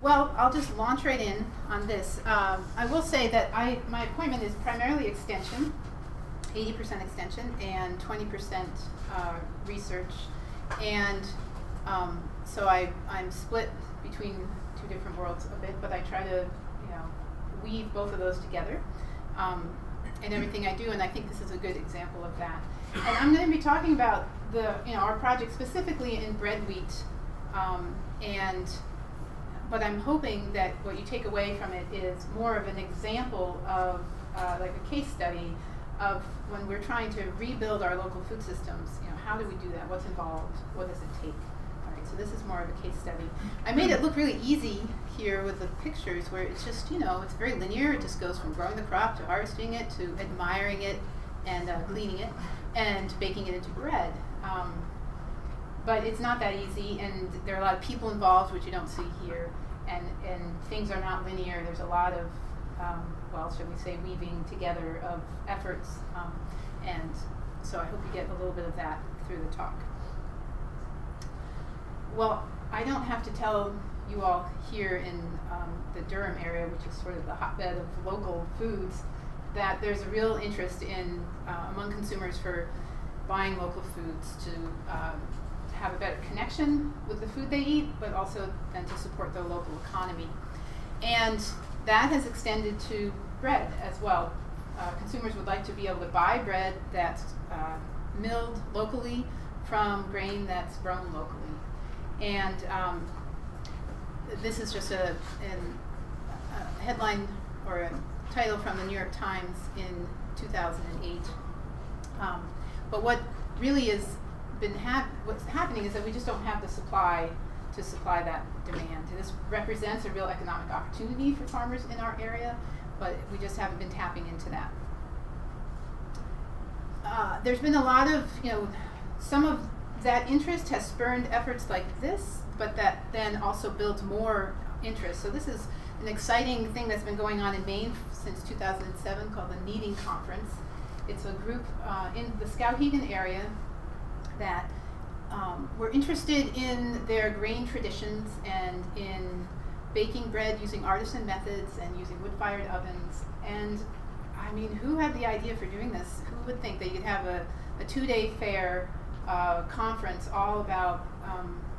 Well, I'll just launch right in on this. I will say that my appointment is primarily extension, 80% extension and 20% research. And so I'm split between two different worlds a bit, but I try to weave both of those together in everything I do, and I think this is a good example of that. And I'm going to be talking about our project specifically in bread wheat, but I'm hoping that what you take away from it is more of an example of like a case study of when we're trying to rebuild our local food systems. How do we do that? What's involved? What does it take? All right, so this is more of a case study. I made it look really easy here with the pictures, where it's just it's very linear. It just goes from growing the crop to harvesting it to admiring it and cleaning it and baking it into bread. But it's not that easy, and there are a lot of people involved, which you don't see here, and things are not linear. There's a lot of, well, should we say, weaving together of efforts, and so I hope you get a little bit of that through the talk. Well, I don't have to tell you all here in the Durham area, which is sort of the hotbed of local foods, that there's a real interest in among consumers for buying local foods to have a better connection with the food they eat, but also then to support their local economy. And that has extended to bread as well. Consumers would like to be able to buy bread that's milled locally from grain that's grown locally. And this is just a headline or a title from the New York Times in 2008. But what really is what's happening is that we just don't have the supply to supply that demand. This represents a real economic opportunity for farmers in our area, but we just haven't been tapping into that. There's been a lot of, some of that interest has spurned efforts like this, but that then also builds more interest. So this is an exciting thing that's been going on in Maine since 2007 called the KNEADING Conference. It's a group in the Skowhegan area that were interested in their grain traditions and in baking bread using artisan methods and using wood-fired ovens. And I mean, who had the idea for doing this? Who would think that you could have a two-day fair conference all about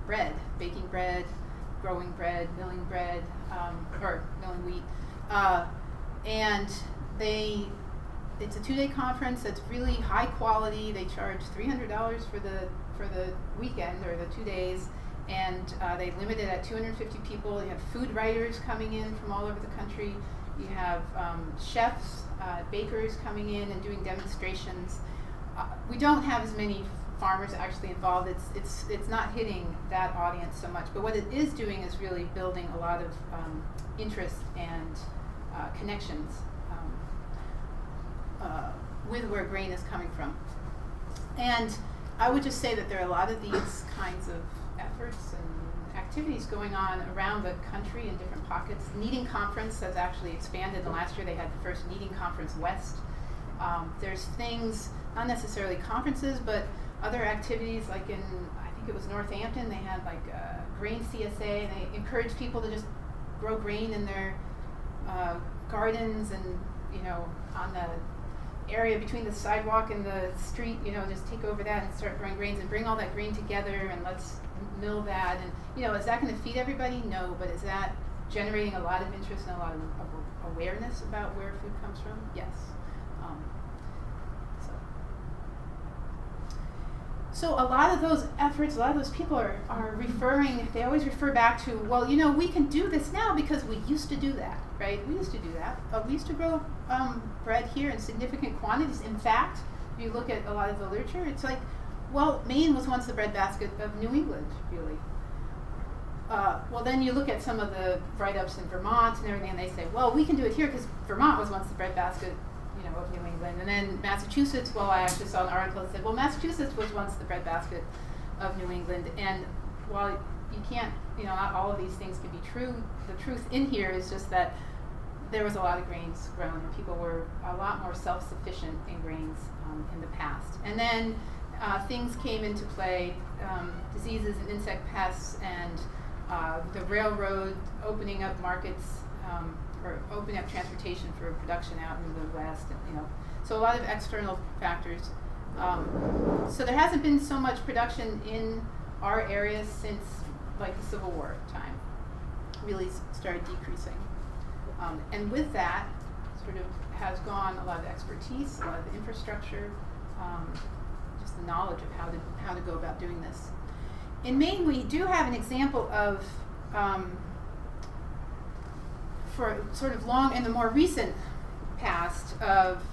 bread, baking bread, growing bread, milling bread, or milling wheat. And it's a two-day conference that's really high quality. They charge $300 for the weekend or the 2 days, and they limit it at 250 people. You have food writers coming in from all over the country. You have chefs, bakers coming in and doing demonstrations. We don't have as many farmers actually involved. It's not hitting that audience so much, but what it is doing is really building a lot of interest and connections with where grain is coming from. And I would just say that there are a lot of these kinds of efforts and activities going on around the country in different pockets. KNEADING Conference has actually expanded, and last year they had the first KNEADING Conference West. There's things, not necessarily conferences, but other activities, like in, I think it was Northampton, they had like grain CSA, and they encouraged people to just grow grain in their gardens, and on the area between the sidewalk and the street, just take over that and start growing grains and bring all that grain together, and let's mill that. And is that going to feed everybody? No, but is that generating a lot of interest and a lot of awareness about where food comes from? Yes. So a lot of those efforts, a lot of those people are referring, they always refer back to, well, we can do this now because we used to do that, right? We used to do that. We used to grow bread here in significant quantities. In fact, if you look at a lot of the literature, it's like, well, Maine was once the breadbasket of New England, really. Well, then you look at some of the write-ups in Vermont and everything, and they say, well, we can do it here because Vermont was once the breadbasket of New England. And then Massachusetts, well, I actually saw an article that said, well, Massachusetts was once the breadbasket of New England. And while you can't, not all of these things can be true, the truth in here is just that there was a lot of grains grown, and people were a lot more self-sufficient in grains in the past. And then things came into play, diseases and insect pests, and the railroad opening up markets, or opening up transportation for production out in the West, and, you know, so a lot of external factors. So there hasn't been so much production in our area since like the Civil War time. Really started decreasing. And with that sort of has gone a lot of expertise, a lot of infrastructure, just the knowledge of how to go about doing this. In Maine, we do have an example of, for sort of long, in the more recent past, of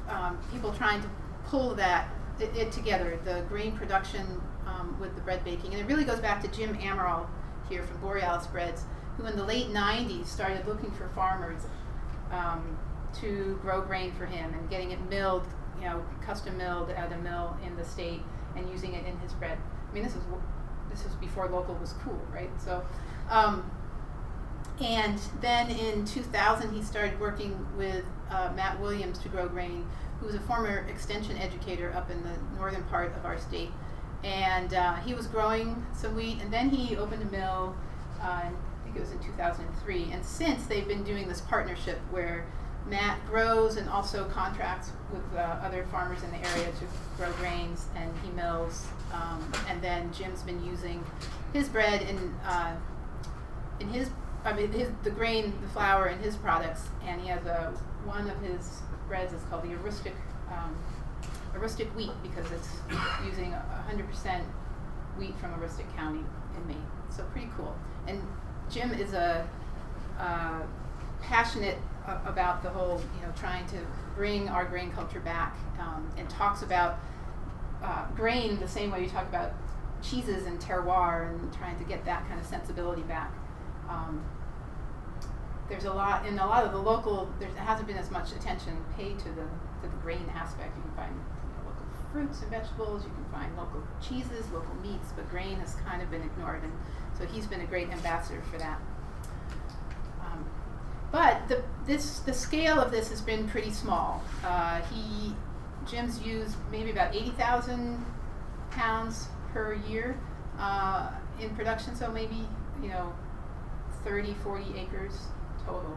people trying to pull it together, the grain production with the bread baking. And it really goes back to Jim Amaral here from Borealis Breads, who in the late 90s started looking for farmers to grow grain for him and getting it milled, you know, custom milled at a mill in the state and using it in his bread. I mean, this was before local was cool, right? So, and then in 2000 he started working with Matt Williams to grow grain, who was a former extension educator up in the northern part of our state. And he was growing some wheat, and then he opened a mill, I think it was in 2003, and since they've been doing this partnership where Matt grows and also contracts with other farmers in the area to grow grains, and he mills, and then Jim's been using his bread the grain, the flour in his products, and he has one of his breads is called the Aroostook wheat, because it's using 100% wheat from Aroostook County in Maine. So pretty cool. And Jim is passionate about the whole, you know, trying to bring our grain culture back, and talks about grain the same way you talk about cheeses and terroir, and trying to get that kind of sensibility back. There's a lot in a lot of the local. There hasn't been as much attention paid to the grain aspect. You can find, you know, local fruits and vegetables. You can find local cheeses, local meats, but grain has kind of been ignored, and so he's been a great ambassador for that. But the scale of this has been pretty small. Jim's used maybe about 80,000 pounds per year in production, so maybe, you know, 30, 40 acres total.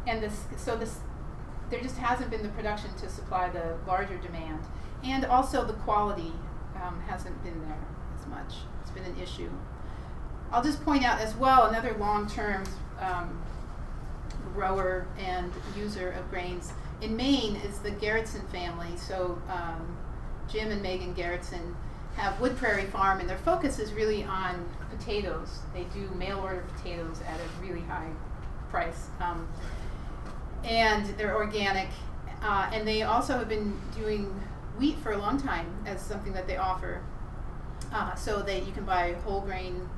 And there just hasn't been the production to supply the larger demand. And also the quality hasn't been there as much. It's been an issue. I'll just point out as well another long-term grower and user of grains in Maine is the Garretson family. So Jim and Megan Garretson have Wood Prairie Farm, and their focus is really on potatoes. They do mail order potatoes at a really high price, and they're organic, and they also have been doing wheat for a long time as something that they offer, so that you can buy whole grain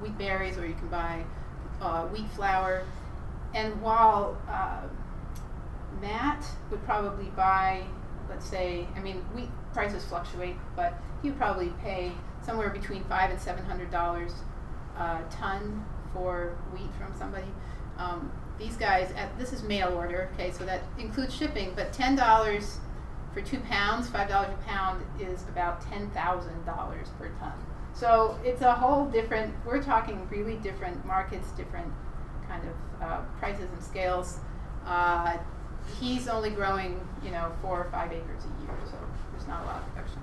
wheat berries, or you can buy wheat flour. And while Matt would probably buy, let's say, I mean, wheat prices fluctuate, but he would probably pay somewhere between $500 and $700 a ton for wheat from somebody. These guys, this is mail order, okay, so that includes shipping, but $10 for 2 pounds, $5 a pound is about $10,000 per ton. So it's a whole different, we're talking really different markets, different kind of prices and scales. He's only growing, you know, 4 or 5 acres a year, so there's not a lot of production.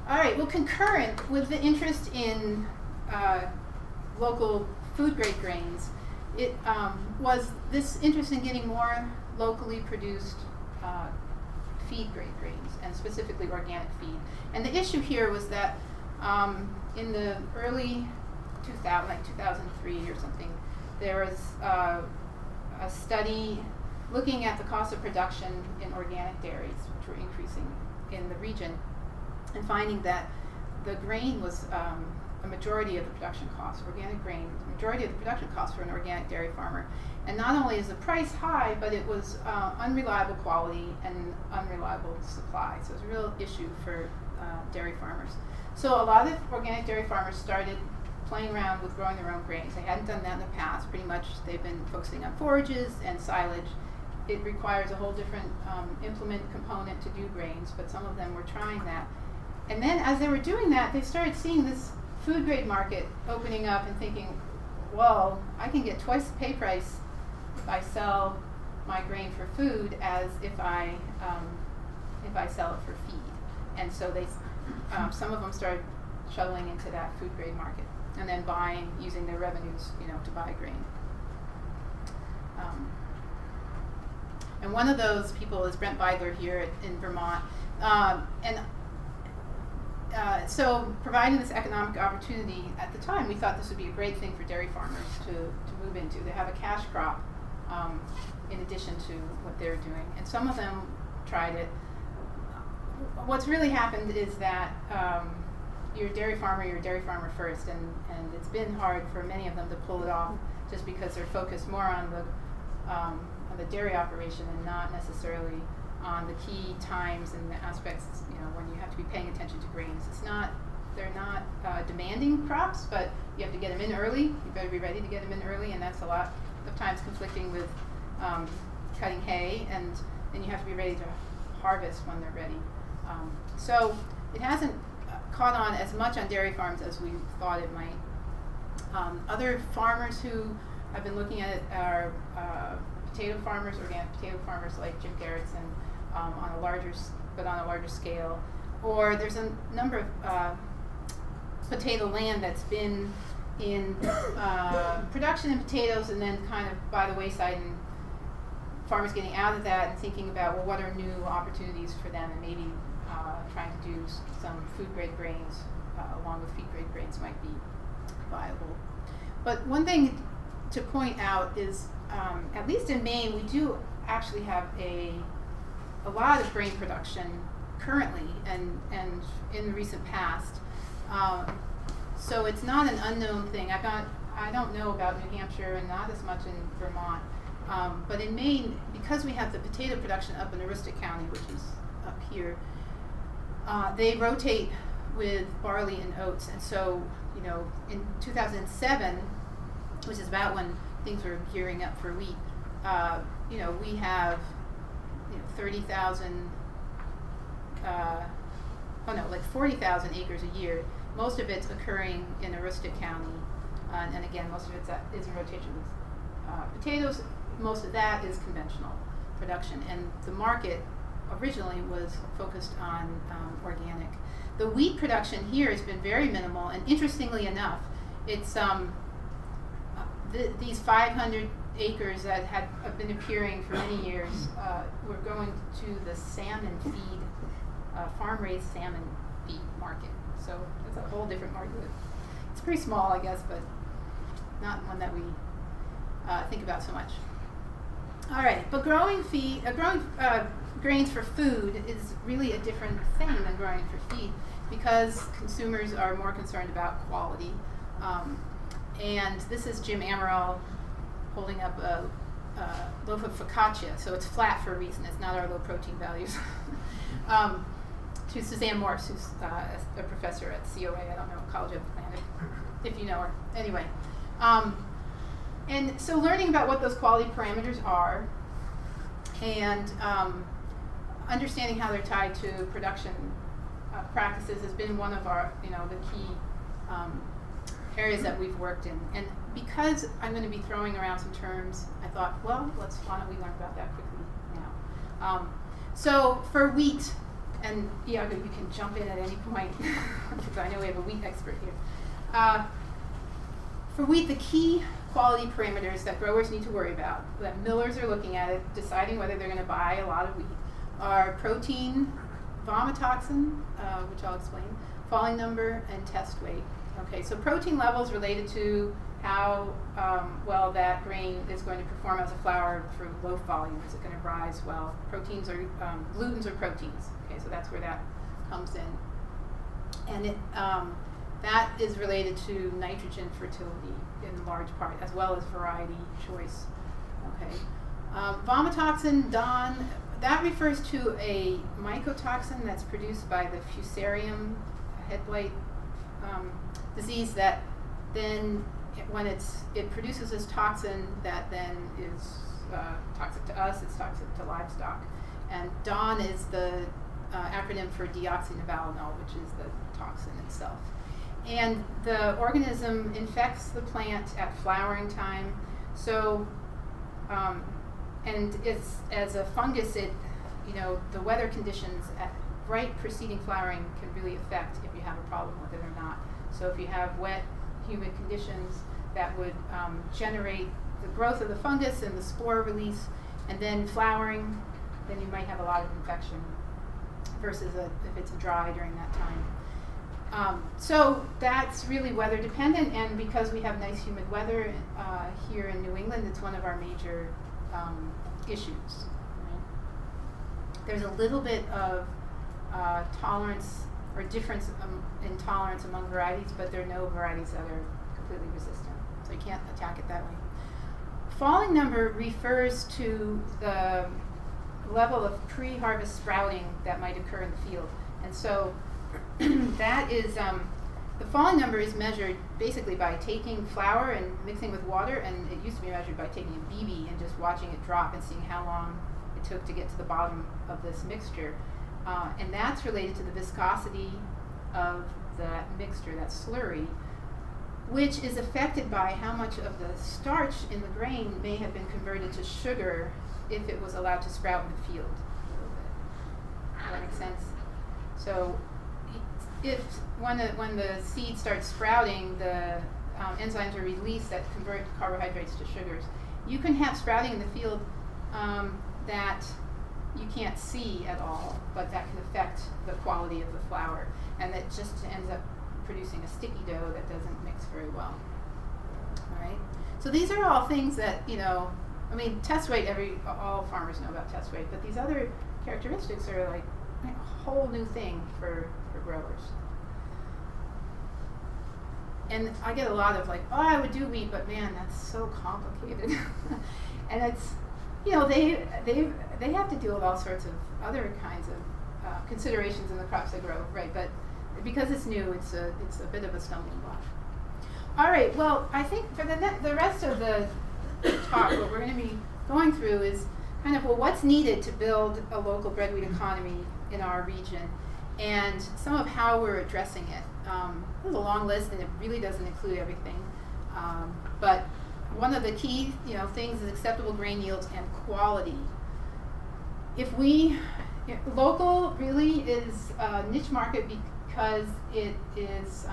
All right, well, concurrent with the interest in local food-grade grains, it was this interest in getting more locally produced feed-grade grains, and specifically organic feed. And the issue here was that in the early 2000, like 2003 or something, there was a study looking at the cost of production in organic dairies, which were increasing in the region, and finding that the grain was a majority of the production cost. Organic grain was a majority of the production cost for an organic dairy farmer. And not only is the price high, but it was unreliable quality and unreliable supply. So it's a real issue for dairy farmers. So a lot of organic dairy farmers started playing around with growing their own grains. They hadn't done that in the past. Pretty much they've been focusing on forages and silage. It requires a whole different implement component to do grains, but some of them were trying that. And then as they were doing that, they started seeing this food grade market opening up and thinking, well, I can get twice the pay price if I sell my grain for food as if I sell it for feed. And so they, some of them started shoveling into that food grade market and then buying, using their revenues, to buy grain. And one of those people is Brent Beidler here in Vermont. So providing this economic opportunity, at the time we thought this would be a great thing for dairy farmers to move into. They have a cash crop in addition to what they're doing. And some of them tried it. What's really happened is that you're a dairy farmer first, and it's been hard for many of them to pull it off just because they're focused more on the dairy operation and not necessarily on the key times and the aspects, when you have to be paying attention to grains. They're not demanding crops, but you have to get them in early. You better be ready to get them in early, and that's a lot of times conflicting with cutting hay, and then you have to be ready to harvest when they're ready. So it hasn't caught on as much on dairy farms as we thought it might. Other farmers who have been looking at it are potato farmers, organic potato farmers like Jim Gerritsen, on a larger scale. Or there's a number of potato land that's been in production in potatoes and then kind of by the wayside, and farmers getting out of that and thinking about, well, what are new opportunities for them, and maybe trying to do some food grade grains along with feed grade grains might be viable. But one thing to point out is, at least in Maine, we do actually have a lot of grain production currently and in the recent past. So it's not an unknown thing. I don't know about New Hampshire and not as much in Vermont. But in Maine, because we have the potato production up in Aroostook County, which is up here, they rotate with barley and oats. And so, in 2007, which is about when things were gearing up for wheat, we have 30,000, 40,000 acres a year. Most of it's occurring in Aroostook County, and again, most of it is in rotation with potatoes. Most of that is conventional production, and the market originally was focused on organic. The wheat production here has been very minimal, and interestingly enough, it's these 500 acres that have been appearing for many years were going to the salmon feed, farm-raised salmon feed market. So it's a whole different market. It's pretty small, I guess, but not one that we think about so much. All right, but growing grains for food is really a different thing than growing for feed, because consumers are more concerned about quality. And this is Jim Amaral holding up a loaf of focaccia, so it's flat for a reason. It's not our low protein values. To Suzanne Morse, who's a professor at COA, I don't know, College of Atlantic, if you know her. Anyway, and so learning about what those quality parameters are and understanding how they're tied to production practices has been one of our, the key areas that we've worked in. And because I'm going to be throwing around some terms, I thought, well, why don't we learn about that quickly now. So for wheat, and Iago, you can jump in at any point, because I know we have a wheat expert here. For wheat, the key quality parameters that growers need to worry about, that millers are looking at it, deciding whether they're going to buy a lot of wheat, are protein, vomitoxin, which I'll explain, falling number, and test weight. Okay, so protein levels related to how well that grain is going to perform as a flour for loaf volume. Is it going to rise well? Proteins are glutens or proteins. Okay, so that's where that comes in, and that is related to nitrogen fertility in large part, as well as variety choice. Okay, vomitoxin, DON, that refers to a mycotoxin that's produced by the Fusarium head blight disease that then, when it produces this toxin that then is toxic to us, it's toxic to livestock. And DON is the acronym for deoxynivalenol, which is the toxin itself. And the organism infects the plant at flowering time. So, and it's, as a fungus, it, the weather conditions right preceding flowering can really affect if you have a problem with it or not. So if you have wet, humid conditions, that would generate the growth of the fungus and the spore release, and then flowering, then you might have a lot of infection versus if it's dry during that time. So that's really weather dependent, and because we have nice humid weather here in New England, it's one of our major issues. Right? There's a little bit of tolerance or difference in tolerance among varieties, but there are no varieties that are completely resistant, so you can't attack it that way. Falling number refers to the level of pre-harvest sprouting that might occur in the field, and so that is the falling number is measured basically by taking flour and mixing with water, and it used to be measured by taking a BB and just watching it drop and seeing how long it took to get to the bottom of this mixture. And that's related to the viscosity of that mixture, that slurry, which is affected by how much of the starch in the grain may have been converted to sugar if it was allowed to sprout in the field a little bit. Does that make sense? So if when the seed starts sprouting, the enzymes are released that convert carbohydrates to sugars. You can have sprouting in the field that you can't see at all, but that can affect the quality of the flour, and that just ends up producing a sticky dough that doesn't mix very well. All right. So these are all things that, I mean, test weight, all farmers know about test weight, but these other characteristics are like a whole new thing for growers. And I get a lot of like, oh, I would do wheat, but man, that's so complicated. And it's, they have to deal with all sorts of other kinds of considerations in the crops they grow, right? But because it's new, it's a bit of a stumbling block. All right. Well, I think for the rest of the talk, what we're going to be going through is kind of, well, what's needed to build a local breadwheat economy in our region, and some of how we're addressing it. There's a long list, and it really doesn't include everything. But one of the key, things is acceptable grain yields and quality. Local really is a niche market because it is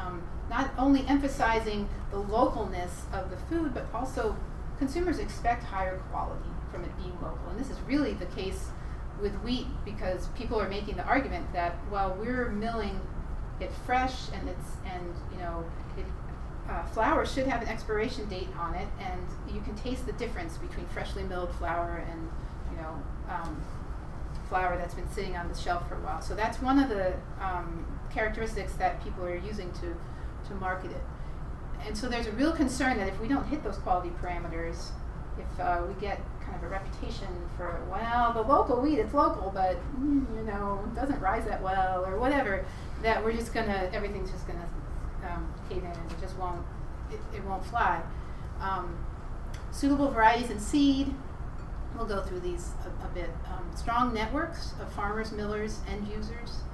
not only emphasizing the localness of the food, but also consumers expect higher quality from it being local. And this is really the case with wheat, because people are making the argument that, well, we're milling it fresh, and flour should have an expiration date on it, and you can taste the difference between freshly milled flour and flour that's been sitting on the shelf for a while. So that's one of the characteristics that people are using to market it. And so there's a real concern that if we don't hit those quality parameters, if we get kind of a reputation for, well, the local wheat, it's local, but it doesn't rise that well, or whatever, that we're just everything's just gonna cave in, and it just won't, it won't fly. Suitable varieties and seed, we'll go through these a bit. Strong networks of farmers, millers, end users.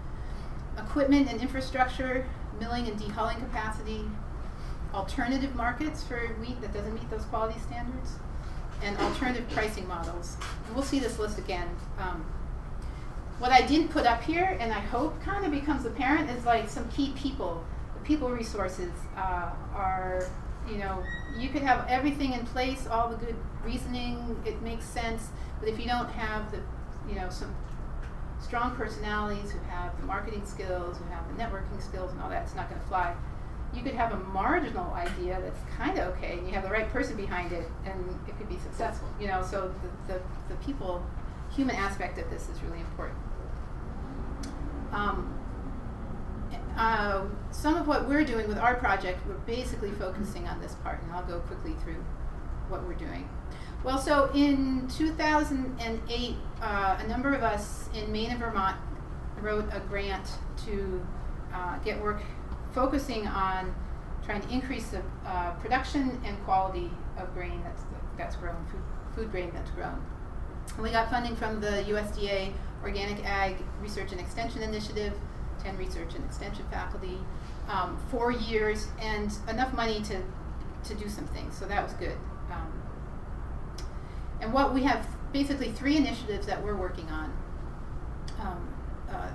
Equipment and infrastructure, milling and dehulling capacity. Alternative markets for wheat that doesn't meet those quality standards. And alternative pricing models. And we'll see this list again. What I didn't put up here, and I hope kind of becomes apparent, is like some key people. The people resources are, you could have everything in place, all the good reasoning, it makes sense, but if you don't have the, some strong personalities who have the marketing skills, who have the networking skills and all that, it's not going to fly. You could have a marginal idea that's kind of okay, and you have the right person behind it, and it could be successful. So the people, human aspect of this is really important. Some of what we're doing with our project, we're basically focusing on this part, and I'll go quickly through what we're doing. Well, so in 2008, a number of us in Maine and Vermont wrote a grant to get work focusing on trying to increase the production and quality of grain that's grown, food grain that's grown. And we got funding from the USDA Organic Ag Research and Extension Initiative, 10 research and extension faculty. 4 years, and enough money to do some things. So that was good. And what we have basically 3 initiatives that we're working on.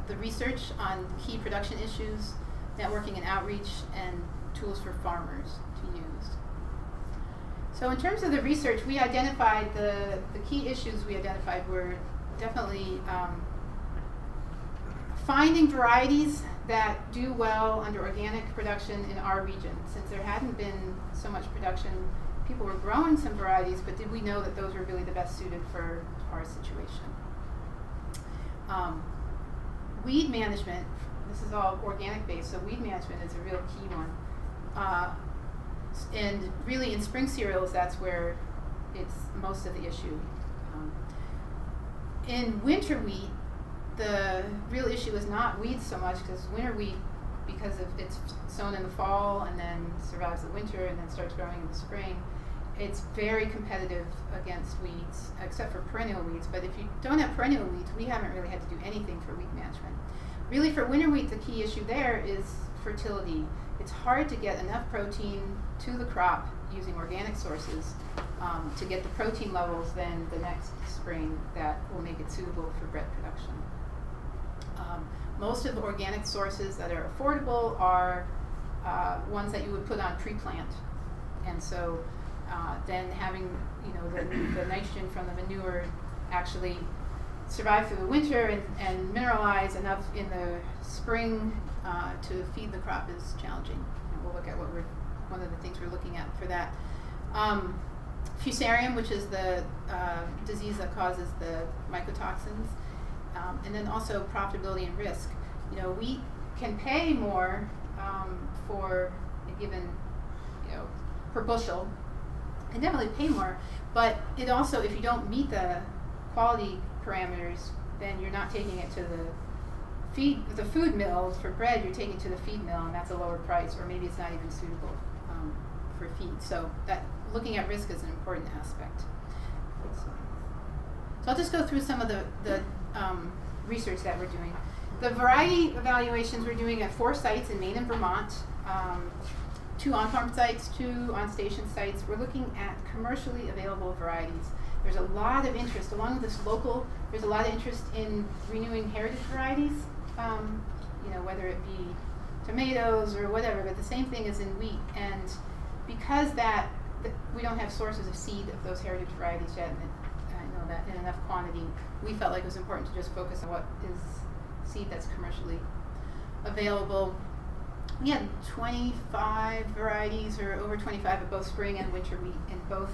The research on key production issues, networking and outreach, and tools for farmers to use. So in terms of the research, we identified the key issues we identified were definitely finding varieties that do well under organic production in our region. Since there hadn't been so much production, people were growing some varieties, but did we know that those were really the best suited for our situation? Weed management, this is all organic based, so weed management is a real key one. And really in spring cereals, that's where it's most of the issue. In winter wheat, the real issue is not weeds so much, because winter wheat, because of it's sown in the fall and then survives the winter and then starts growing in the spring, it's very competitive against weeds, except for perennial weeds. But if you don't have perennial weeds, we haven't really had to do anything for weed management. Really for winter wheat, the key issue there is fertility. It's hard to get enough protein to the crop using organic sources to get the protein levels then the next spring that will make it suitable for bread production. Most of the organic sources that are affordable are ones that you would put on pre-plant. And so then having the nitrogen from the manure actually survive through the winter and mineralize enough in the spring to feed the crop is challenging. And we'll look at one of the things we're looking at for that. Fusarium, which is the disease that causes the mycotoxins, and then also profitability and risk. We can pay more for a given, per bushel, and definitely pay more, but it also, if you don't meet the quality parameters, then you're not taking it to the food mill for bread, you're taking it to the feed mill, and that's a lower price, or maybe it's not even suitable for feed. So that looking at risk is an important aspect. So I'll just go through some of the research that we're doing. The variety evaluations we're doing at 4 sites in Maine and Vermont, 2 on-farm sites, 2 on-station sites. We're looking at commercially available varieties. There's a lot of interest, along with this local, there's a lot of interest in renewing heritage varieties, whether it be tomatoes or whatever, but the same thing is in wheat. And because we don't have sources of seed of those heritage varieties yet, and I know that in enough quantity, we felt like it was important to just focus on what is seed that's commercially available. We had 25 varieties, or over 25 of both spring and winter wheat in both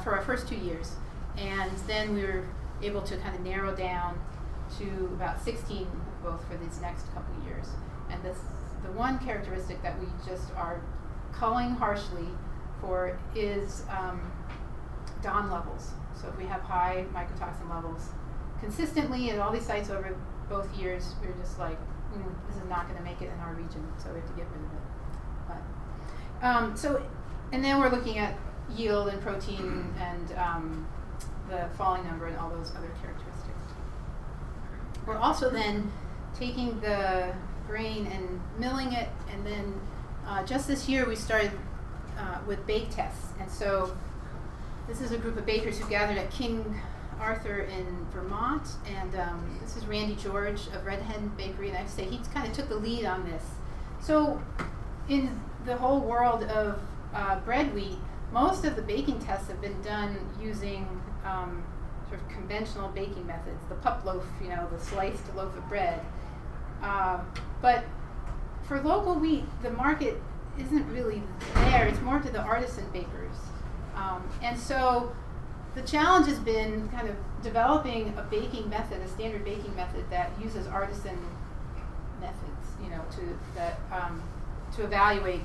for our first 2 years. And then we were able to kind of narrow down to about 16 of both for these next couple of years. And the one characteristic that we just are culling harshly for is DON levels. So if we have high mycotoxin levels consistently at all these sites over both years, we're just like, this is not going to make it in our region, so we have to get rid of it. And then we're looking at yield and protein and the falling number and all those other characteristics. We're also then taking the grain and milling it, and then just this year we started with bake tests. And so this is a group of bakers who gathered at King Arthur in Vermont, and this is Randy George of Red Hen Bakery, and I have to say he kind of took the lead on this. So in the whole world of bread wheat, most of the baking tests have been done using sort of conventional baking methods, the pup loaf, the sliced loaf of bread. But for local wheat, the market isn't really there. It's more to the artisan bakers. And so the challenge has been kind of developing a baking method, a standard baking method that uses artisan methods, to evaluate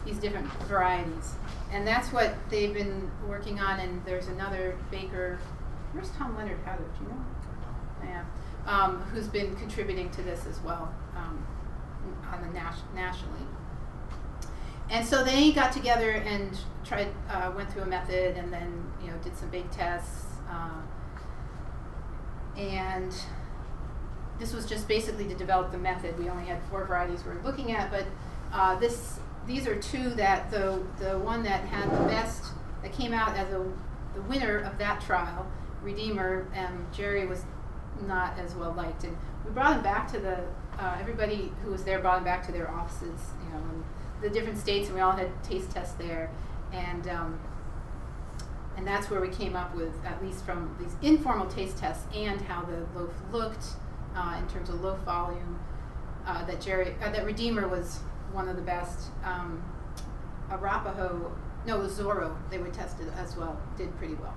these different varieties. And that's what they've been working on. And there's another baker, where's Tom Leonard out of, do you know? Yeah, who's been contributing to this as well on the nationally. And so they got together and went through a method, and then did some bake tests. And this was just basically to develop the method. We only had 4 varieties we were looking at, but these are 2 that the one that had the best, that came out as the winner of that trial, Redeemer, Jerry was not as well liked. And we brought him back to the, everybody who was there brought him back to their offices, you know, in the different states, and we all had taste tests there. And that's where we came up with, at least from these informal taste tests and how the loaf looked in terms of loaf volume, that Redeemer was one of the best. Arapaho, no, it was Zorro, they were tested as well, did pretty well.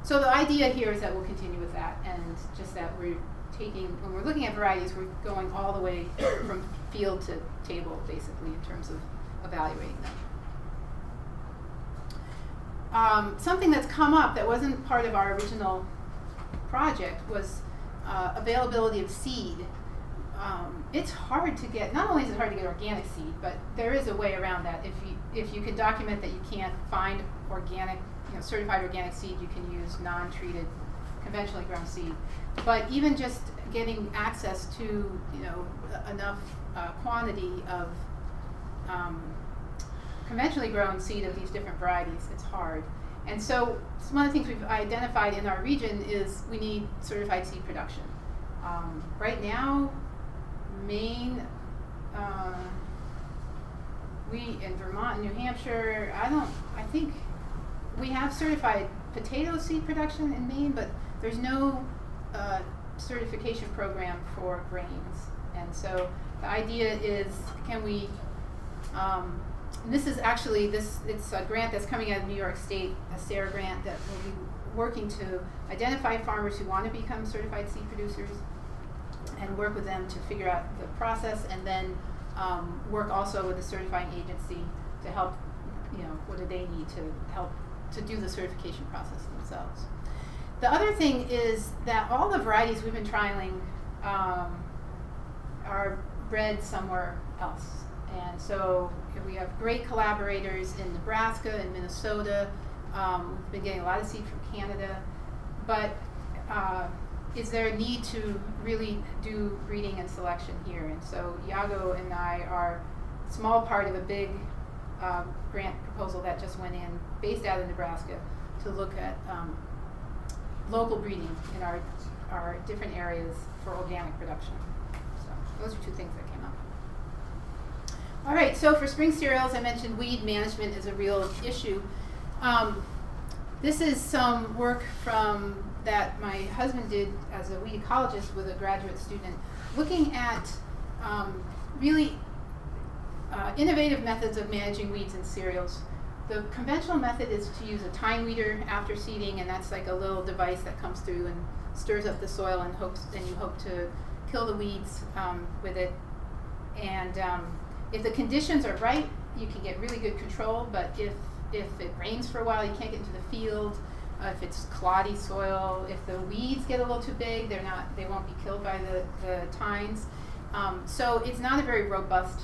So the idea here is that we'll continue with that, and just that we're taking, when we're looking at varieties, we're going all the way from field to table, basically, in terms of evaluating them. Something that's come up that wasn't part of our original project was availability of seed. It's hard to get, not only is it hard to get organic seed, but there is a way around that. If you can document that you can't find organic, certified organic seed, you can use non-treated, conventionally grown seed. But even just getting access to, enough quantity of conventionally grown seed of these different varieties, it's hard. And so one of the things we've identified in our region is we need certified seed production. Right now, Maine, we in Vermont and New Hampshire, I think we have certified potato seed production in Maine, but there's no certification program for grains. And so the idea is, can we, and this is actually, it's a grant that's coming out of New York State, a SARE grant that will be working to identify farmers who want to become certified seed producers and work with them to figure out the process, and then work also with a certifying agency to help, what do they need to help to do the certification process themselves. The other thing is that all the varieties we've been trialing are bred somewhere else. And so we have great collaborators in Nebraska and Minnesota. We've been getting a lot of seed from Canada. But is there a need to really do breeding and selection here? And so Iago and I are a small part of a big grant proposal that just went in, based out of Nebraska, to look at local breeding in our different areas for organic production. So those are 2 things that came up. All right, so for spring cereals, I mentioned weed management is a real issue. This is some work that my husband did as a weed ecologist with a graduate student, looking at really innovative methods of managing weeds in cereals. The conventional method is to use a tine weeder after seeding, and that's like a little device that comes through and stirs up the soil and you hope to kill the weeds with it. And if the conditions are right, you can get really good control, but if it rains for a while, you can't get into the field. If it's cloddy soil, if the weeds get a little too big, they won't be killed by the tines. So it's not a very robust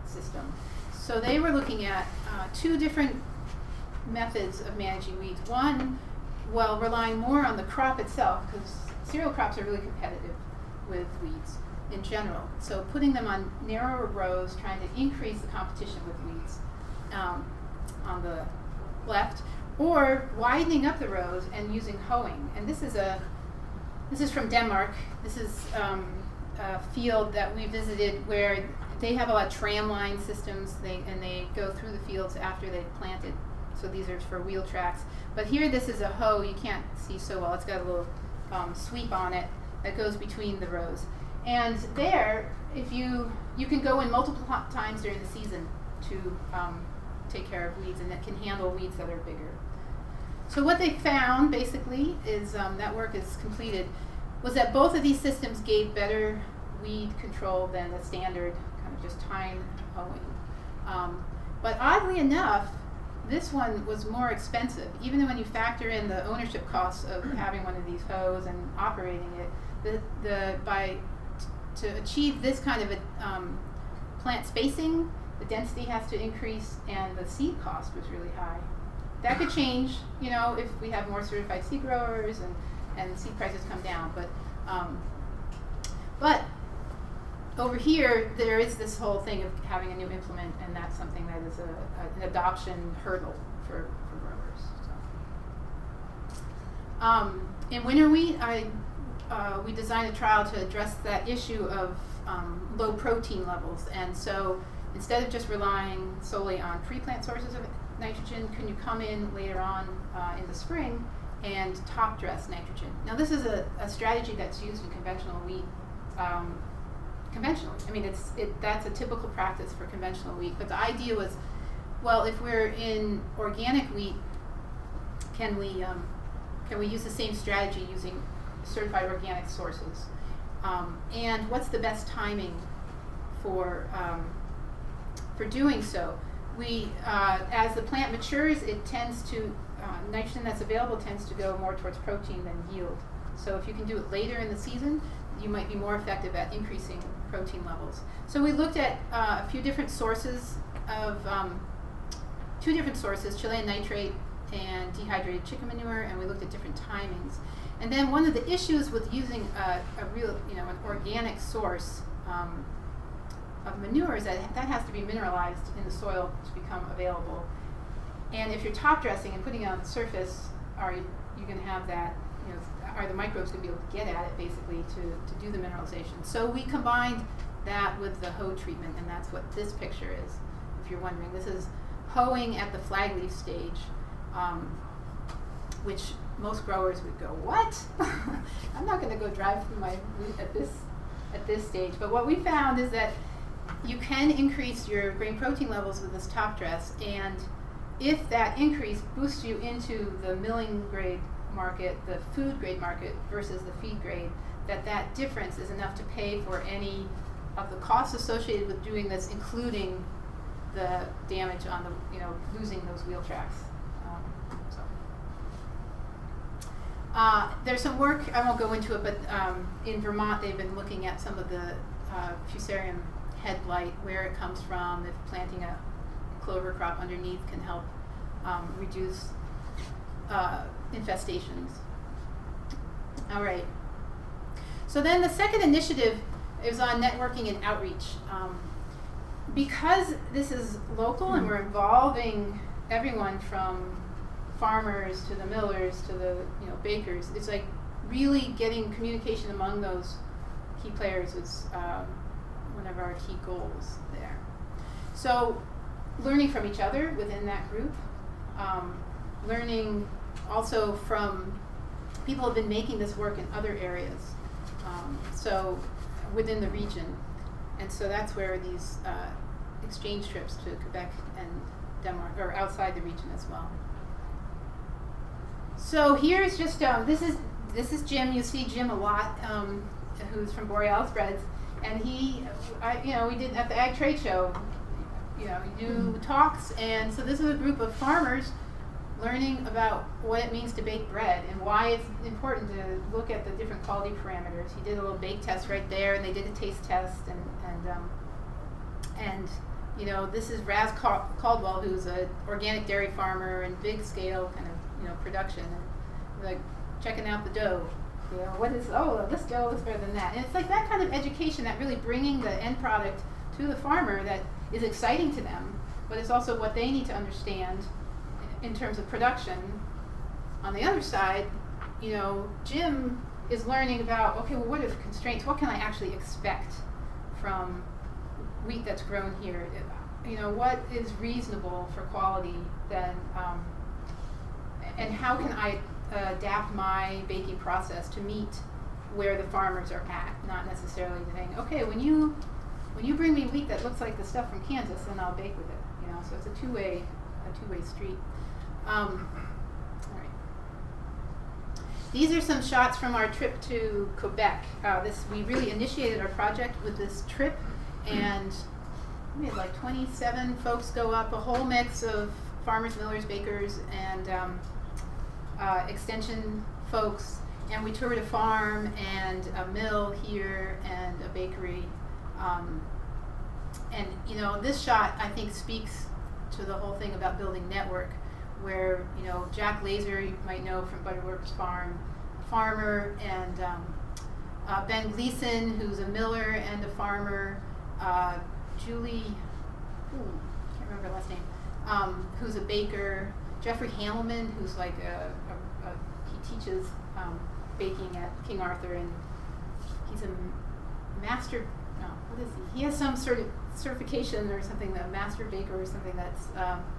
system. So they were looking at 2 different methods of managing weeds. One, well, relying more on the crop itself, because cereal crops are really competitive with weeds in general. So putting them on narrower rows, trying to increase the competition with weeds on the left, or widening up the rows and using hoeing. And this is from Denmark. This is a field that we visited where they have a lot of tram line systems, and they go through the fields after they've planted. So these are for wheel tracks. But here, this is a hoe. You can't see so well. It's got a little sweep on it that goes between the rows. And there, if you can go in multiple times during the season to take care of weeds, and that can handle weeds that are bigger. So what they found, basically, is that work is completed, was that both of these systems gave better weed control than the standard kind of just tine hoeing. But oddly enough, this one was more expensive, even when you factor in the ownership costs of having one of these hoes and operating it. To achieve this kind of a plant spacing, the density has to increase, and the seed cost was really high. That could change, if we have more certified seed growers and seed prices come down. But But over here, there is this whole thing of having a new implement, and that's something that is an adoption hurdle for growers. So. In winter wheat, we designed a trial to address that issue of low protein levels. And so instead of just relying solely on pre-plant sources of nitrogen, can you come in later on in the spring and top dress nitrogen? Now this is a strategy that's used in conventional wheat conventionally. I mean, that's a typical practice for conventional wheat. But the idea was, well, if we're in organic wheat, can we use the same strategy using certified organic sources? And what's the best timing for doing so? As the plant matures, it tends to, nitrogen that's available tends to go more towards protein than yield. So if you can do it later in the season, you might be more effective at increasing protein levels. So we looked at a few different sources of, two different sources, Chilean nitrate and dehydrated chicken manure, and we looked at different timings. And then one of the issues with using a real, an organic source of manure is that has to be mineralized in the soil to become available. And if you're top dressing and putting it on the surface, are you going to have that, are the microbes going to be able to get at it basically to do the mineralization? So we combined that with the hoe treatment, and that's what this picture is. If you're wondering, this is hoeing at the flag leaf stage, which most growers would go, what? I'm not going to go drive through my wheat at this stage. But what we found is that you can increase your grain protein levels with this top dress, and if that increase boosts you into the milling grade market, the food grade market versus the feed grade, that difference is enough to pay for any of the costs associated with doing this, including the damage on the, losing those wheel tracks. There's some work, I won't go into it, but in Vermont they've been looking at some of the Fusarium head blight, where it comes from, if planting a clover crop underneath can help reduce infestations. All right. So then the second initiative is on networking and outreach. Because this is local and we're involving everyone from farmers to the millers to the bakers, it's like really getting communication among those key players is one of our key goals there. So learning from each other within that group, learning also from people who have been making this work in other areas, so within the region. And so that's where these exchange trips to Quebec and Denmark, or outside the region as well. So here's just, this is Jim. You see Jim a lot, who's from Borealis Breads. And we did at the Ag Trade Show, you do talks. And so this is a group of farmers learning about what it means to bake bread and why it's important to look at the different quality parameters. He did a little bake test right there, and they did a taste test, and this is Raz Caldwell, who's an organic dairy farmer and big scale kind of production, and like checking out the dough. What is, this dough is better than that. And it's like that kind of education, that really bringing the end product to the farmer that is exciting to them, but it's also what they need to understand in terms of production. On the other side, Jim is learning about, okay, well, what are the constraints? What can I actually expect from wheat that's grown here? What is reasonable for quality then, and how can I adapt my baking process to meet where the farmers are at, not necessarily saying, okay, when you bring me wheat that looks like the stuff from Kansas, then I'll bake with it. So it's a two-way street. All right. These are some shots from our trip to Quebec. We really initiated our project with this trip, and we had like 27 folks go up, a whole mix of farmers, millers, bakers, and extension folks, and we toured a farm and a mill here and a bakery, and this shot I think speaks to the whole thing about building network, where Jack Laser, you might know from Butterworks Farm, a farmer, and Ben Gleason, who's a miller and a farmer, Julie, can't remember her last name, who's a baker, Jeffrey Handelman, who's like he teaches baking at King Arthur, and he's a master, no, what is he? He has some sort of certification or something, a master baker or something that's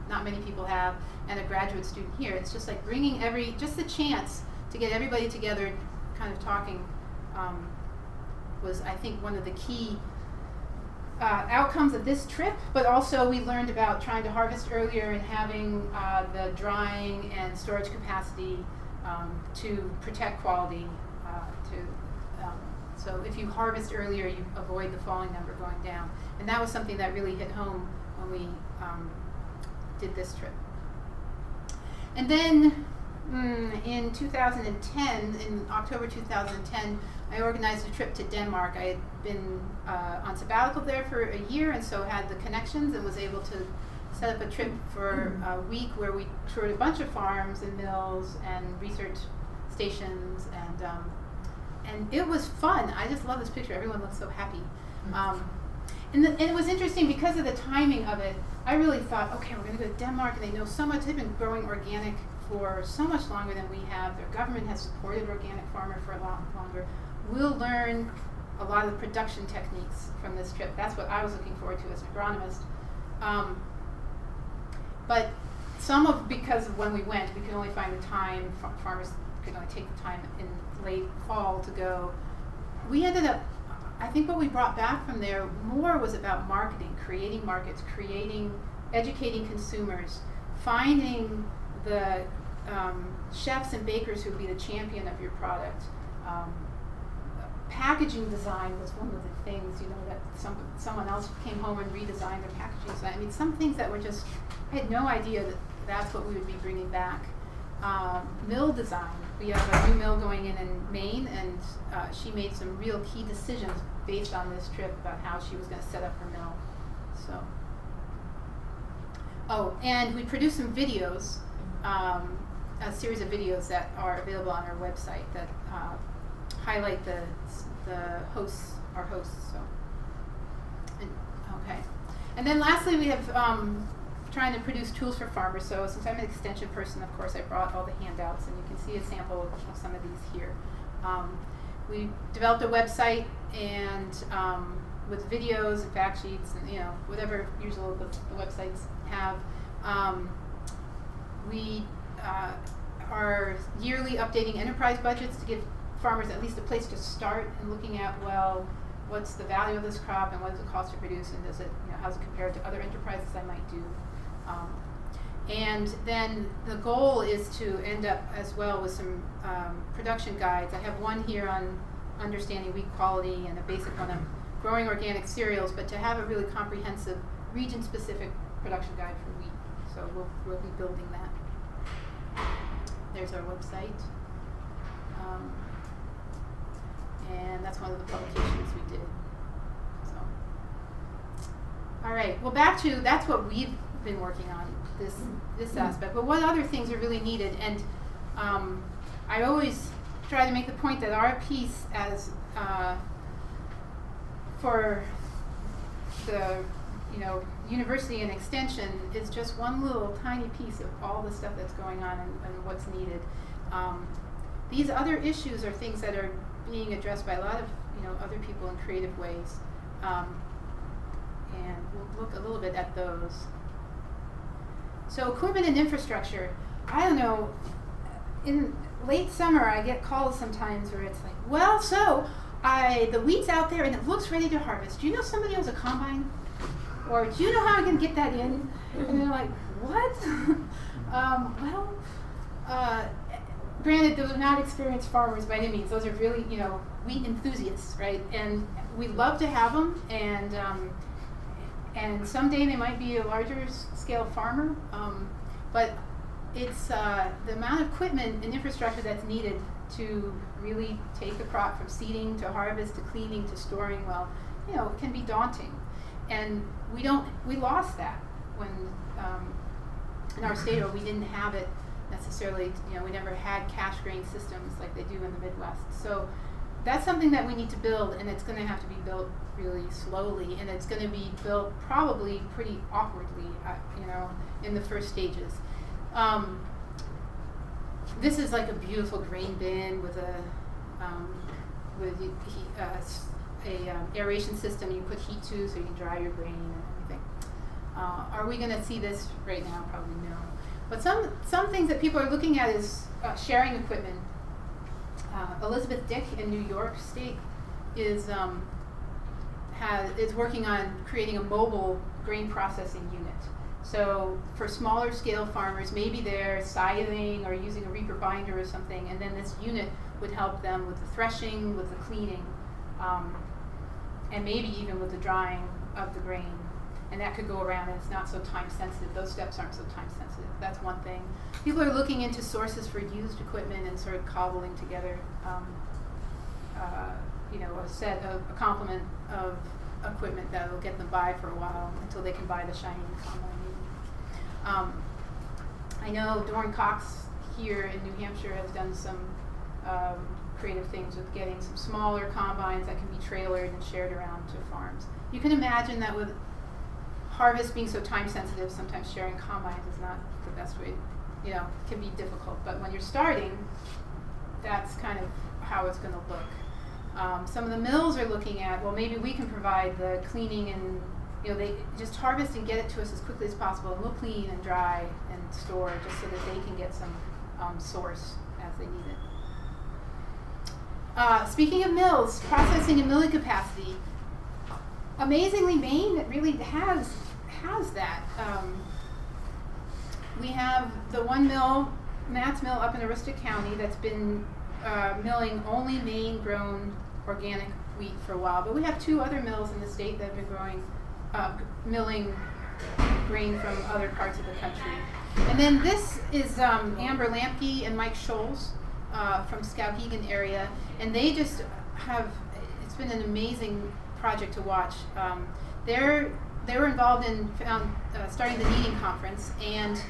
not many people have, and a graduate student here. It's just like bringing just the chance to get everybody together, kind of talking, was I think one of the key outcomes of this trip, but also we learned about trying to harvest earlier and having the drying and storage capacity to protect quality. So if you harvest earlier, you avoid the falling number going down. And that was something that really hit home when we did this trip. And then in 2010, in October 2010, I organized a trip to Denmark. I had been on sabbatical there for a year, and so had the connections and was able to set up a trip for a week where we toured a bunch of farms and mills and research stations, and it was fun. I just love this picture. Everyone looks so happy. And it was interesting because of the timing of it. I really thought, okay, we're going to go to Denmark, and they know so much. They've been growing organic for so much longer than we have. Their government has supported organic farmer for a lot longer. We'll learn a lot of the production techniques from this trip. That's what I was looking forward to as an agronomist. But because of when we went, we could only find the time, farmers could only take the time in late fall to go. We ended up, I think what we brought back from there more was about marketing, creating markets, educating consumers, finding the chefs and bakers who would be the champion of your product. Packaging design was one of the things, that someone else came home and redesigned their packaging design. I mean, some things that were just, I had no idea that that's what we would be bringing back. Mill design. We have a new mill going in Maine, and she made some real key decisions based on this trip about how she was going to set up her mill. So, and we produced some videos, a series of videos that are available on our website that highlight our hosts. So, okay. And then lastly, we have trying to produce tools for farmers. So since I'm an extension person, of course, I brought all the handouts, and you can see a sample of some of these here. We developed a website and with videos and fact sheets and whatever usual the websites have. We are yearly updating enterprise budgets to give farmers at least a place to start and looking at, well, what's the value of this crop and what does it cost to produce, and does it, how's it compared to other enterprises I might do. And then the goal is to end up as well with some production guides. I have one here on understanding wheat quality and a basic one on growing organic cereals, but to have a really comprehensive region-specific production guide for wheat. So we'll be building that. There's our website. And that's one of the publications we did. So, all right, well, back to, that's what we've been working on, this aspect. But what other things are really needed? And I always try to make the point that our piece as for the university and extension is just one little tiny piece of all the stuff that's going on and what's needed. These other issues are things that are being addressed by a lot of other people in creative ways, and we'll look a little bit at those. So equipment and infrastructure. I don't know, in late summer I get calls sometimes where it's like, well, so the wheat's out there and it looks ready to harvest. Do you know somebody owns a combine? Or do you know how I can get that in? And they're like, what? Granted, those are not experienced farmers by any means. Those are really, wheat enthusiasts, right? And we love to have them, and someday they might be a larger scale farmer. But it's the amount of equipment and infrastructure that's needed to really take the crop from seeding to harvest to cleaning to storing, well, it can be daunting. And we lost that when in our state, or we didn't have it necessarily, we never had cash grain systems like they do in the Midwest. So that's something that we need to build, and it's going to have to be built really slowly, and it's going to be built probably pretty awkwardly, you know, in the first stages. This is like a beautiful grain bin with a aeration system. You put heat to so you can dry your grain and everything. Are we going to see this right now? Probably no. But some things that people are looking at is sharing equipment. Elizabeth Dick in New York State is working on creating a mobile grain processing unit. So for smaller scale farmers, maybe they're scything or using a reaper binder or something, and then this unit would help them with the threshing, with the cleaning, and maybe even with the drying of the grain. And that could go around, and it's not so time sensitive. Those steps aren't so time sensitive. That's one thing. People are looking into sources for used equipment and sort of cobbling together, you know, a complement of equipment that will get them by for a while until they can buy the shiny combine. I know Dorn Cox here in New Hampshire has done some creative things with getting some smaller combines that can be trailered and shared around to farms. You can imagine that with harvest being so time sensitive, sometimes sharing combines is not the best way, you know, it can be difficult. But when you're starting, that's kind of how it's going to look. Some of the mills are looking at, well, maybe we can provide the cleaning and, you know, they just harvest and get it to us as quickly as possible, and we'll clean and dry and store just so that they can get some source as they need it. Speaking of mills, processing and milling capacity, amazingly, Maine really has that. We have the one mill, Matt's Mill up in Aroostook County, that's been milling only Maine-grown organic wheat for a while. But we have two other mills in the state that have been growing, milling grain from other parts of the country. And then this is Amber Lampke and Mike Scholes from Skowhegan area, and they just have, it's been an amazing project to watch. They were involved in starting the KNEADING conference, and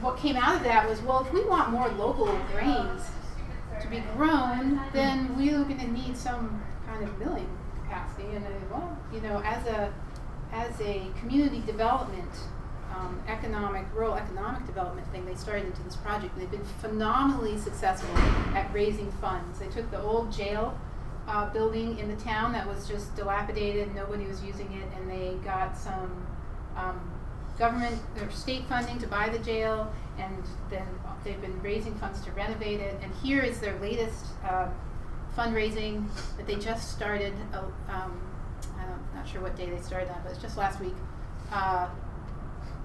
what came out of that was, well, if we want more local grains to be grown, then we're going to need some kind of milling capacity. And well, you know, as a community development, rural economic development thing, they started into this project, and they've been phenomenally successful at raising funds. They took the old jail building in the town that was just dilapidated, nobody was using it, and they got some government or state funding to buy the jail, and then they've been raising funds to renovate it. And here is their latest fundraising that they just started. I'm not sure what day they started on, but it's just last week.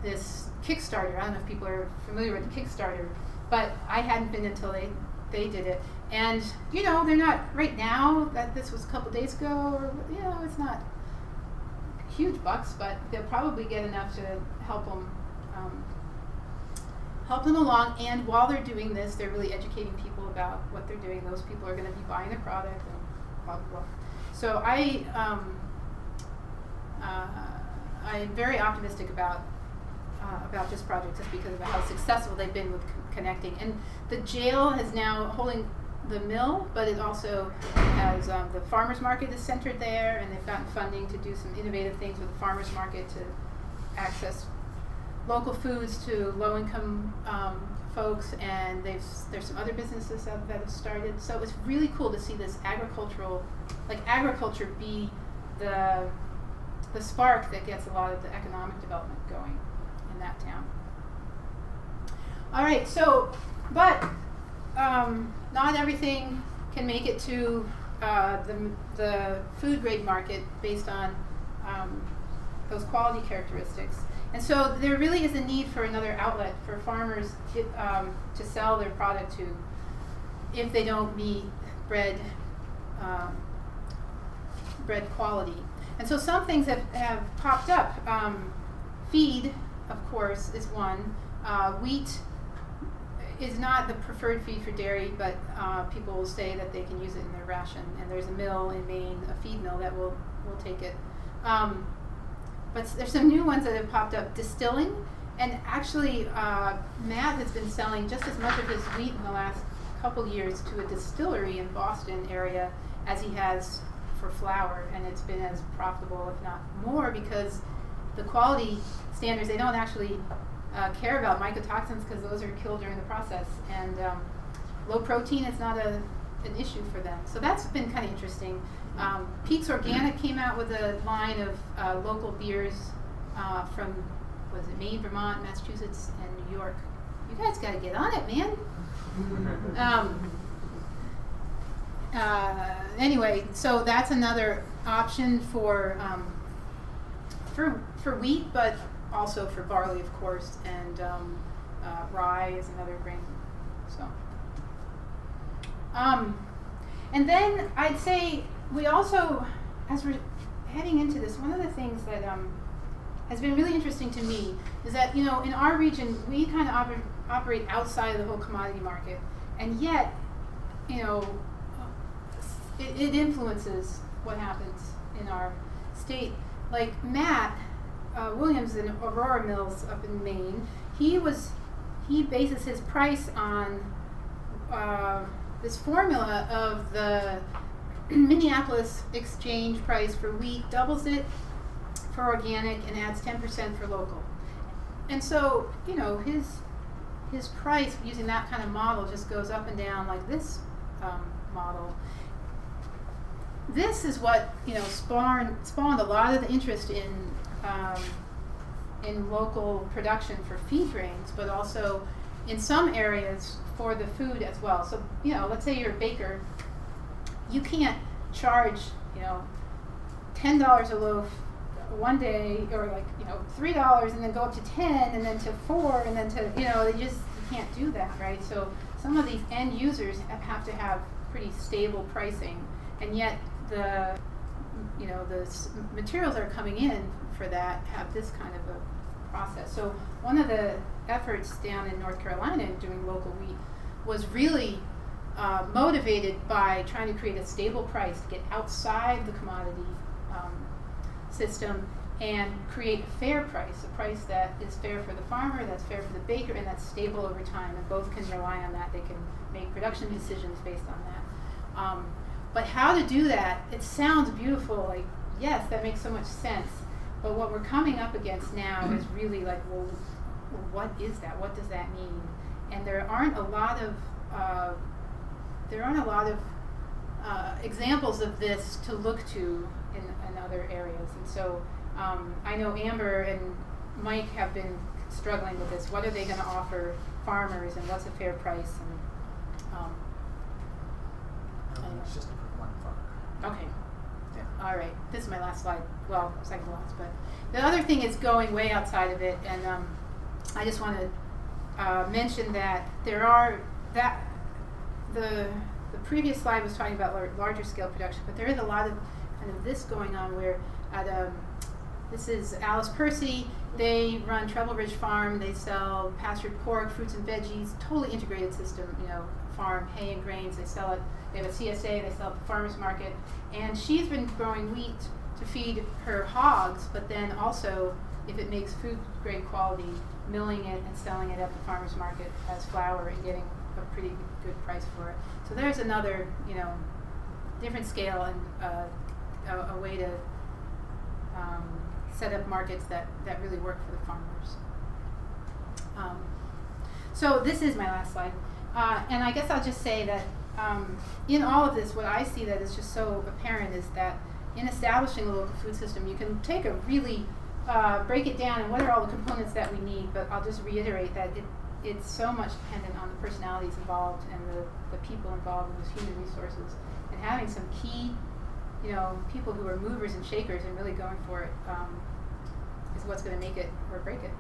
This Kickstarter, I don't know if people are familiar with the Kickstarter, but I hadn't been until they did it. And, you know, they're not, right now, that this was a couple days ago, or, you know, it's not huge bucks, but they'll probably get enough to help them along. And while they're doing this, they're really educating people about what they're doing. Those people are going to be buying their product and blah, blah, blah. So I'm very optimistic about this project just because of how successful they've been with connecting. And the jail is now holding the mill, but it also has the farmers market is centered there, and they've gotten funding to do some innovative things with the farmers market to access local foods to low-income folks, and there's some other businesses that have started. So it's really cool to see this agriculture be the spark that gets a lot of the economic development going in that town. All right, so, but not everything can make it to the food grade market based on those quality characteristics. And so there really is a need for another outlet for farmers to sell their product to if they don't meet bread quality. And so some things have popped up. Feed, of course, is one. Wheat is not the preferred feed for dairy, but people will say that they can use it in their ration. And there's a mill in Maine, a feed mill, that will take it. But there's some new ones that have popped up. Distilling, and actually Matt has been selling just as much of his wheat in the last couple years to a distillery in Boston area as he has for flour, and it's been as profitable, if not more, because the quality standards, they don't actually care about mycotoxins because those are killed during the process, and low protein is not an issue for them. So that's been kind of interesting. Peaks Organic came out with a line of local beers from, was it Maine, Vermont, Massachusetts, and New York. You guys got to get on it, man. Anyway, so that's another option for wheat, but also for barley, of course, and rye is another grain. So, and then I'd say we also, as we're heading into this, one of the things that has been really interesting to me is that, you know, in our region we kind of operate outside of the whole commodity market, and yet, you know, it influences what happens in our state. Like Matt Williams in Aurora Mills up in Maine, he bases his price on this formula of the Minneapolis exchange price for wheat, doubles it for organic, and adds 10% for local. And so, you know, his price using that kind of model just goes up and down like this model. This is what, you know, spawned a lot of the interest in local production for feed grains, but also in some areas for the food as well. So, you know, let's say you're a baker, you can't charge, you know, $10 a loaf one day, or like, you know, $3, and then go up to 10, and then to 4, and then to, you know, you can't do that, right? So some of these end users have to have pretty stable pricing, and yet the, you know, the materials that are coming in for that have this kind of a process. So one of the efforts down in North Carolina in doing local wheat was really motivated by trying to create a stable price to get outside the commodity system and create a fair price, a price that is fair for the farmer, that's fair for the baker, and that's stable over time, and both can rely on that. They can make production decisions based on that. But how to do that, it sounds beautiful, like, yes, that makes so much sense, but what we're coming up against now is really like, well, what is that? What does that mean? And there aren't a lot of examples of this to look to in other areas. And so I know Amber and Mike have been struggling with this. What are they going to offer farmers, and what's a fair price? And it's just one farmer. Okay. Yeah. All right. This is my last slide. Well, second to last, but the other thing is going way outside of it, and I just want to mention that there are the previous slide was talking about larger scale production, but there is a lot of kind of this going on where this is Alice Percy. They run Treble Ridge Farm. They sell pastured pork, fruits and veggies, totally integrated system, you know, farm, hay and grains. They sell it. They have a CSA. They sell it at the farmer's market. And she's been growing wheat to feed her hogs, but then also, if it makes food grade quality, milling it and selling it at the farmer's market as flour and getting a pretty good price for it. So there's another, you know, different scale and a way to set up markets that really work for the farmers. So this is my last slide. And I guess I'll just say that in all of this, what I see that is just so apparent is that in establishing a local food system, you can take a really, break it down and what are all the components that we need, but I'll just reiterate that it's so much dependent on the personalities involved and the people involved in those human resources, and having some key, you know, people who are movers and shakers and really going for it is what's going to make it or break it.